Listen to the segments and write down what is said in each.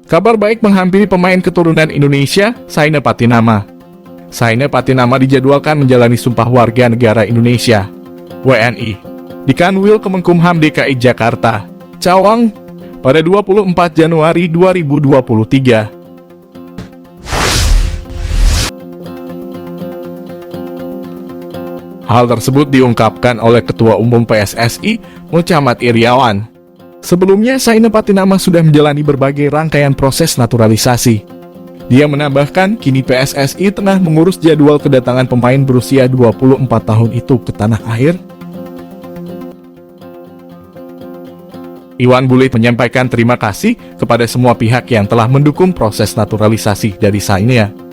Kabar baik menghampiri pemain keturunan Indonesia, Saina Patinama. Saina Patinama dijadwalkan menjalani Sumpah Warga Negara Indonesia (WNI) di Kanwil Kemenkumham DKI Jakarta, Cawang, pada 24 Januari 2023. Hal tersebut diungkapkan oleh Ketua Umum PSSI, Muhammad Iryawan. Sebelumnya, Saina Patinama sudah menjalani berbagai rangkaian proses naturalisasi. Dia menambahkan, kini PSSI tengah mengurus jadwal kedatangan pemain berusia 24 tahun itu ke tanah air. Iwan Bulit menyampaikan terima kasih kepada semua pihak yang telah mendukung proses naturalisasi dari Saina.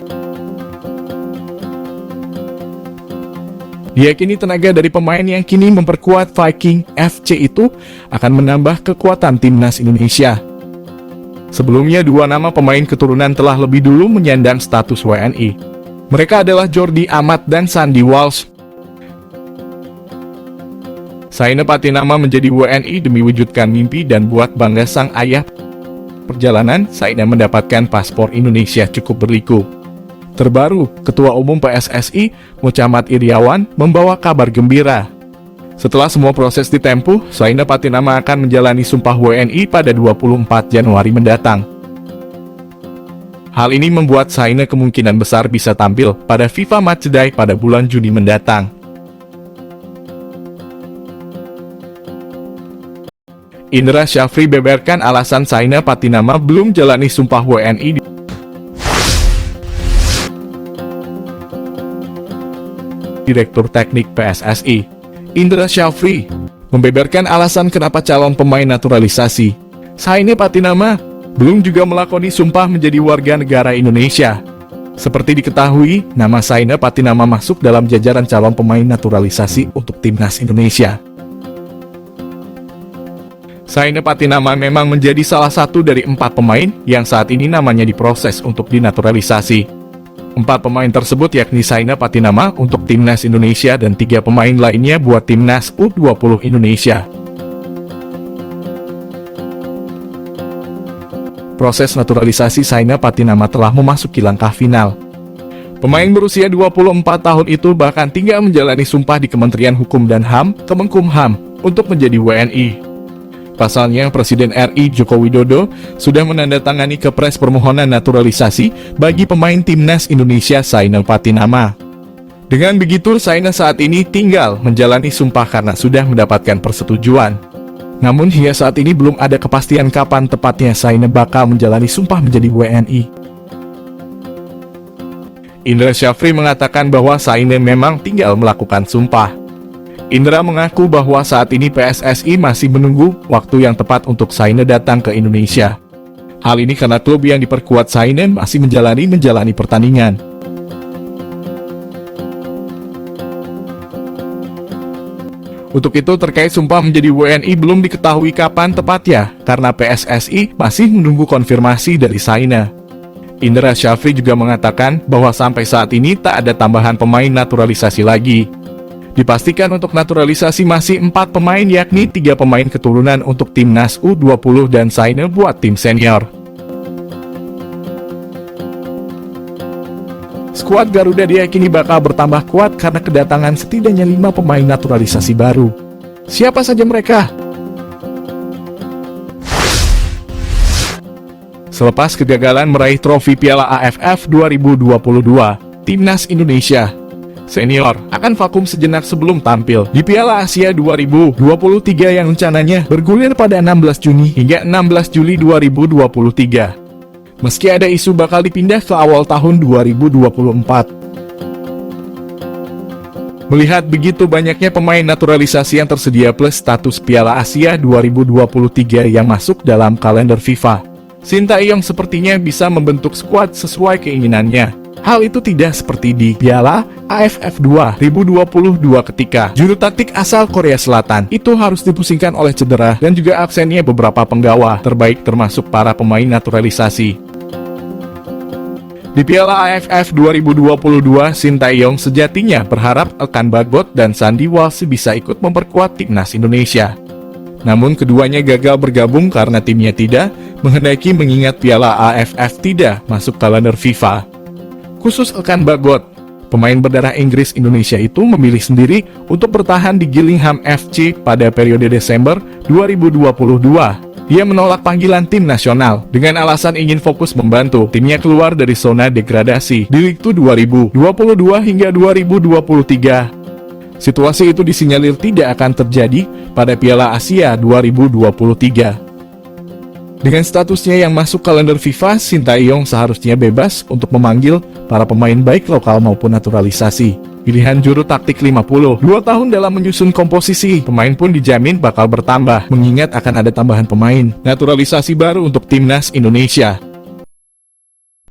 Diyakini tenaga dari pemain yang kini memperkuat Viking FC itu akan menambah kekuatan timnas Indonesia. Sebelumnya, dua nama pemain keturunan telah lebih dulu menyandang status WNI. Mereka adalah Jordi Amat dan Sandy Walsh. Saina Patinama menjadi WNI demi wujudkan mimpi dan buat bangga sang ayah. Perjalanan Saina mendapatkan paspor Indonesia cukup berliku. Terbaru, Ketua Umum PSSI, Muhammad Iryawan, membawa kabar gembira. Setelah semua proses ditempuh, Saina Patinama akan menjalani Sumpah WNI pada 24 Januari mendatang. Hal ini membuat Saina kemungkinan besar bisa tampil pada FIFA Matchday pada bulan Juni mendatang. Indra Syafri beberkan alasan Saina Patinama belum jalani Sumpah WNI. Direktur Teknik PSSI, Indra Syafri, membeberkan alasan kenapa calon pemain naturalisasi Saina Patinama belum juga melakoni sumpah menjadi warga negara Indonesia. Seperti diketahui, nama Saina Patinama masuk dalam jajaran calon pemain naturalisasi untuk timnas Indonesia. Saina Patinama memang menjadi salah satu dari 4 pemain yang saat ini namanya diproses untuk dinaturalisasi. 4 pemain tersebut yakni Saina Patinama untuk timnas Indonesia dan 3 pemain lainnya buat timnas U20 Indonesia. Proses naturalisasi Saina Patinama telah memasuki langkah final. Pemain berusia 24 tahun itu bahkan tinggal menjalani sumpah di Kementerian Hukum dan HAM, Kemenkumham, untuk menjadi WNI. Pasalnya, Presiden RI Joko Widodo sudah menandatangani kepres permohonan naturalisasi bagi pemain timnas Indonesia Saina Patinama. Dengan begitu, Saina saat ini tinggal menjalani sumpah karena sudah mendapatkan persetujuan. Namun hingga saat ini belum ada kepastian kapan tepatnya Saina bakal menjalani sumpah menjadi WNI. Indra Syafri mengatakan bahwa Saina memang tinggal melakukan sumpah. Indra mengaku bahwa saat ini PSSI masih menunggu waktu yang tepat untuk Saina datang ke Indonesia. Hal ini karena klub yang diperkuat Saina masih menjalani pertandingan. Untuk itu, terkait sumpah menjadi WNI belum diketahui kapan tepatnya, karena PSSI masih menunggu konfirmasi dari Saina. Indra Syafri juga mengatakan bahwa sampai saat ini tak ada tambahan pemain naturalisasi lagi. Dipastikan untuk naturalisasi masih 4 pemain yakni 3 pemain keturunan untuk timnas U20 dan Saina buat tim senior. Skuad Garuda diyakini bakal bertambah kuat karena kedatangan setidaknya 5 pemain naturalisasi baru. Siapa saja mereka? Selepas kegagalan meraih trofi Piala AFF 2022, timnas Indonesia senior akan vakum sejenak sebelum tampil di Piala Asia 2023 yang rencananya bergulir pada 16 Juni hingga 16 Juli 2023. Meski ada isu bakal dipindah ke awal tahun 2024. Melihat begitu banyaknya pemain naturalisasi yang tersedia plus status Piala Asia 2023 yang masuk dalam kalender FIFA, Sintayong sepertinya bisa membentuk skuad sesuai keinginannya. Hal itu tidak seperti di Piala AFF 2022 ketika juru taktik asal Korea Selatan itu harus dipusingkan oleh cedera dan juga absennya beberapa penggawa terbaik termasuk para pemain naturalisasi. Di Piala AFF 2022, Sintayong sejatinya berharap Elkan Bagot dan Sandy Walsh bisa ikut memperkuat timnas Indonesia. Namun keduanya gagal bergabung karena timnya tidak menghendaki mengingat Piala AFF tidak masuk kalender FIFA. Khusus Elkan Bagot, pemain berdarah Inggris Indonesia itu memilih sendiri untuk bertahan di Gillingham FC pada periode Desember 2022. Dia menolak panggilan tim nasional dengan alasan ingin fokus membantu timnya keluar dari zona degradasi di Liga 2022 hingga 2023. Situasi itu disinyalir tidak akan terjadi pada Piala Asia 2023. Dengan statusnya yang masuk kalender FIFA, Sintayong seharusnya bebas untuk memanggil para pemain baik lokal maupun naturalisasi. Pilihan juru taktik 52 tahun dalam menyusun komposisi pemain pun dijamin bakal bertambah, mengingat akan ada tambahan pemain naturalisasi baru untuk timnas Indonesia.